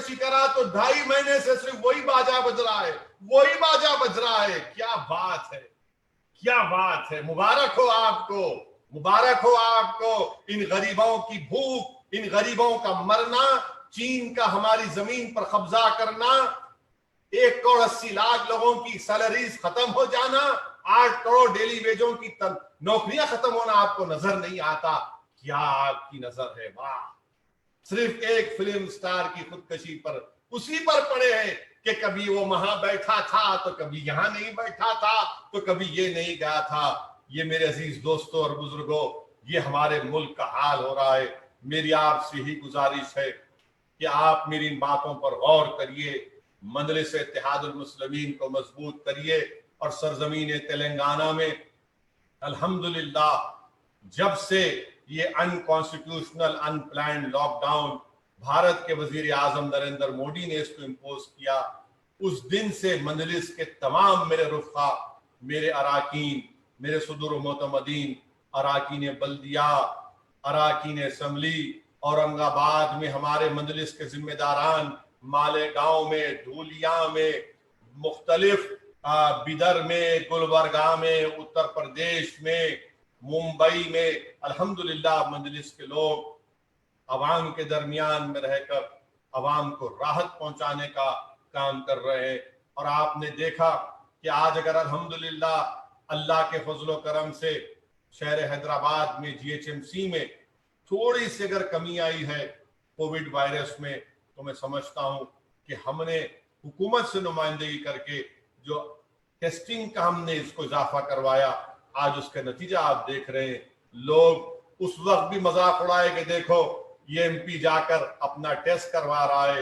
خودکشی کرا تو 2.5 مہینے سے صرف وہی باجا بج رہا ہے، وہی باجا بج رہا ہے. کیا بات ہے، کیا بات ہے. مبارک ہو آپ کو، مبارک ہو آپ کو. ان غریبوں کی بھوک، ان غریبوں کا مرنا، چین کا ہماری زمین پر قبضہ کرنا، 1.80 کروڑ لوگوں کی سیلریز ختم ہو جانا، 8 کروڑ ڈیلی ویجوں کی نوکریاں ختم ہونا آپ کو نظر نہیں آتا. کیا آپ کی نظر ہے. واہ. صرف ایک فلم سٹار کی خودکشی پر اسی پر پڑے ہیں کہ کبھی وہ وہاں بیٹھا تھا تو کبھی یہاں نہیں بیٹھا تھا تو کبھی یہ نہیں گیا تھا. یہ میرے عزیز دوستوں اور بزرگوں، یہ ہمارے ملک کا حال ہو رہا ہے. میری آپ سے ہی گزارش ہے کہ آپ میری ان باتوں پر غور کریے، مجلس اتحاد المسلمین کو مضبوط کریے، اور سرزمین تلنگانہ میں الحمدللہ جب سے یہ انکانسٹیٹیوشنل ان پلانڈ لاک ڈاؤن بھارت کے وزیر اعظم نریندر مودی نے اس کو امپوز کیا، اس دن سے مجلس کے تمام میرے رفقا، میرے اراکین، میرے صدور و معتمدین، اراکین بلدیہ، اراکین اسمبلی، اورنگ آباد میں ہمارے مجلس کے ذمہ داران، مالیگاؤں میں، دھولیاں میں، مختلف بیدر میں، گلبرگہ میں، اتر پردیش میں، ممبئی میں، الحمدللہ مجلس کے لوگ عوام کے درمیان میں رہ کر عوام کو راحت پہنچانے کا کام کر رہے ہیں. اور آپ نے دیکھا کہ آج اگر الحمدللہ اللہ کے فضل و کرم سے شہر حیدرآباد میں GHMC میں تھوڑی سی اگر کمی آئی ہے کووڈ وائرس میں، تو میں سمجھتا ہوں کہ ہم نے حکومت سے نمائندگی کر کے جو ٹیسٹنگ کا ہم نے اس کو اضافہ کروایا، آج اس کا نتیجہ آپ دیکھ رہے ہیں. لوگ اس وقت بھی مذاق اڑائے کہ دیکھو یہ MP جا کر اپنا ٹیسٹ کروا رہا ہے،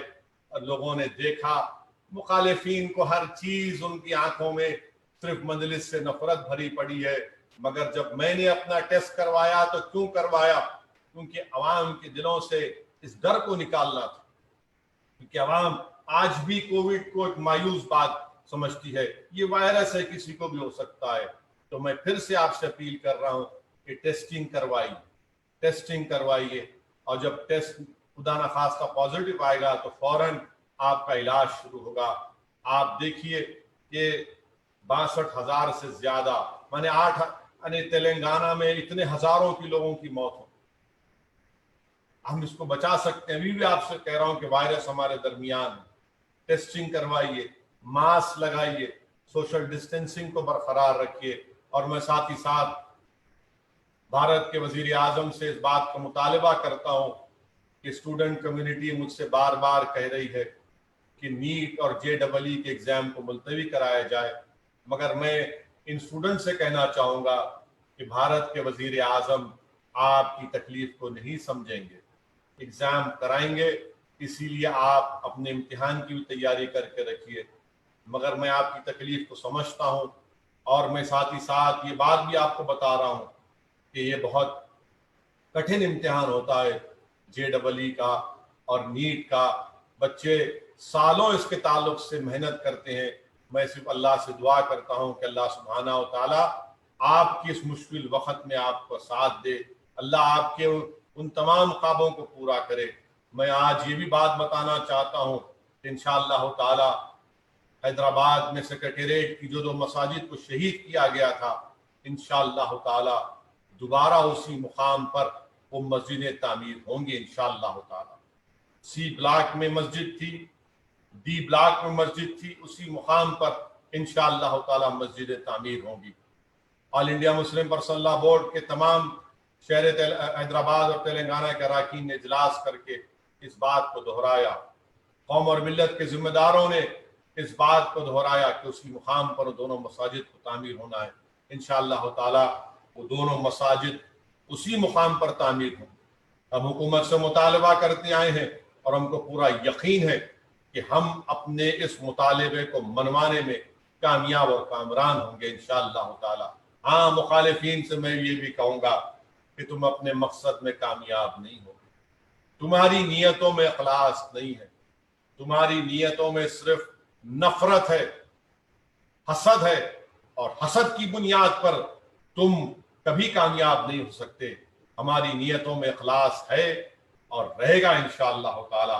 اور لوگوں نے دیکھا مخالفین کو ہر چیز ان کی آنکھوں میں صرف مجلس سے نفرت بھری پڑی ہے. مگر جب میں نے اپنا ٹیسٹ کروایا تو کیوں کروایا؟ کیونکہ عوام کے دلوں سے اس ڈر کو نکالنا تھا، کیونکہ عوام آج بھی کووڈ کو ایک مایوس بات سمجھتی ہے. یہ وائرس ہے، کسی کو بھی ہو سکتا ہے. تو میں پھر سے آپ سے اپیل کر رہا ہوں کہ ٹیسٹنگ کروائیے، ٹیسٹنگ کروائیے، اور جب ٹیسٹ خدا نخواستہ پازیٹیو آئے گا تو فوراً آپ کا علاج شروع ہوگا. آپ دیکھیے کہ 62,000 سے زیادہ، یعنی تلنگانہ میں اتنے ہزاروں کی لوگوں کی موت ہو. ہم اس کو بچا سکتے ہیں. ابھی بھی آپ سے کہہ رہا ہوں کہ وائرس ہمارے درمیان ہے. ٹیسٹنگ کروائیے، ماسک لگائیے، سوشل ڈسٹینسنگ کو برقرار رکھیے. اور میں ساتھ ہی ساتھ بھارت کے وزیر اعظم سے اس بات کا مطالبہ کرتا ہوں کہ اسٹوڈنٹ کمیونٹی مجھ سے بار بار کہہ رہی ہے کہ نیٹ اور JEE کے ایگزام کو ملتوی کرایا جائے. مگر میں ان اسٹوڈنٹ سے کہنا چاہوں گا کہ بھارت کے وزیر اعظم آپ کی تکلیف کو نہیں سمجھیں گے. ایگزام کرائیں گے، اسی لیے آپ اپنے امتحان کی بھی تیاری کر کے رکھیے. مگر میں آپ کی تکلیف کو سمجھتا ہوں، اور میں ساتھ ہی ساتھ یہ بات بھی آپ کو بتا رہا ہوں کہ یہ بہت کٹھن امتحان ہوتا ہے JEE کا اور نیٹ کا. بچے سالوں اس کے تعلق سے محنت کرتے ہیں. میں صرف اللہ سے دعا کرتا ہوں کہ اللہ سبحانہ و تعالیٰ آپ کی اس مشکل وقت میں آپ کو ساتھ دے، اللہ آپ کے ان تمام خوابوں کو پورا کرے. میں آج یہ بھی بات بتانا چاہتا ہوں کہ انشاءاللہ تعالیٰ حیدرآباد میں سیکریٹریٹ کی جو 2 مساجد کو شہید کیا گیا تھا، انشاءاللہ تعالیٰ دوبارہ اسی مقام پر وہ مسجدیں تعمیر ہوں گی انشاءاللہ تعالیٰ. C بلاک میں مسجد تھی، D بلاک میں مسجد تھی، اسی مقام پر انشاءاللہ تعالیٰ مسجدیں تعمیر ہوں گی. All India Muslim personal law board کے تمام شہر حیدرآباد اور تلنگانہ کے اراکین نے اجلاس کر کے اس بات کو دہرایا. قوم اور ملت کے ذمہ داروں نے اس بات کو دہرایا کہ اسی مقام پر وہ دونوں مساجد کو تعمیر ہونا ہے. انشاءاللہ تعالیٰ وہ دونوں مساجد اسی مقام پر تعمیر ہوں. ہم حکومت سے مطالبہ کرتے آئے ہیں، اور ہم کو پورا یقین ہے کہ ہم اپنے اس مطالبے کو منوانے میں کامیاب اور کامران ہوں گے انشاءاللہ تعالیٰ. ہاں، مخالفین سے میں یہ بھی کہوں گا کہ تم اپنے مقصد میں کامیاب نہیں ہوگے. تمہاری نیتوں میں اخلاص نہیں ہے، تمہاری نیتوں میں صرف نفرت ہے، حسد ہے، اور حسد کی بنیاد پر تم کبھی کامیاب نہیں ہو سکتے. ہماری نیتوں میں اخلاص ہے اور رہے گا انشاءاللہ تعالی.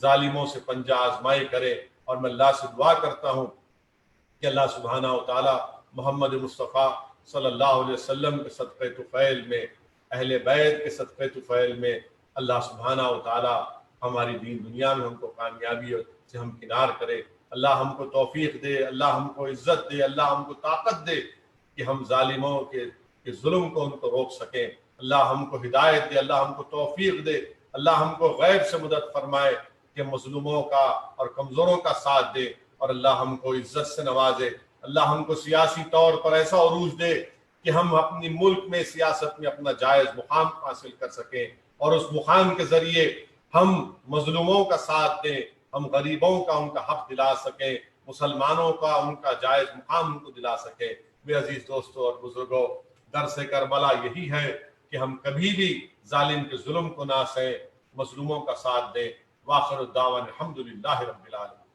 ظالموں سے پنجہ آزمائی کرے. اور میں اللہ سے دعا کرتا ہوں کہ اللہ سبحانہ و تعالیٰ محمد مصطفیٰ صلی اللہ علیہ وسلم کے صدقہ طفیل میں، اہل بیت کے صدقہ طفیل میں اللہ سبحانہ و تعالیٰ ہماری دین دنیا میں ہم کو کامیابی سے ہم کنار کرے. اللہ ہم کو توفیق دے، اللہ ہم کو عزت دے، اللہ ہم کو طاقت دے کہ ہم ظالموں کے ظلم کو ان کو روک سکیں. اللہ ہم کو ہدایت دے، اللہ ہم کو توفیق دے، اللہ ہم کو غیب سے مدد فرمائے کہ مظلوموں کا اور کمزوروں کا ساتھ دے، اور اللہ ہم کو عزت سے نوازے. اللہ ہم کو سیاسی طور پر ایسا عروج دے کہ ہم اپنی ملک میں سیاست میں اپنا جائز مقام حاصل کر سکیں، اور اس مقام کے ذریعے ہم مظلوموں کا ساتھ دیں، ہم غریبوں کا ان کا حق دلا سکیں، مسلمانوں کا ان کا جائز مقام ان کو دلا سکیں. میرے عزیز دوستوں اور بزرگوں، درس کربلا یہی ہے کہ ہم کبھی بھی ظالم کے ظلم کو نہ سہیں، مظلوموں کا ساتھ دیں. وآخر الدعوانا الحمدللہ رب العالمین.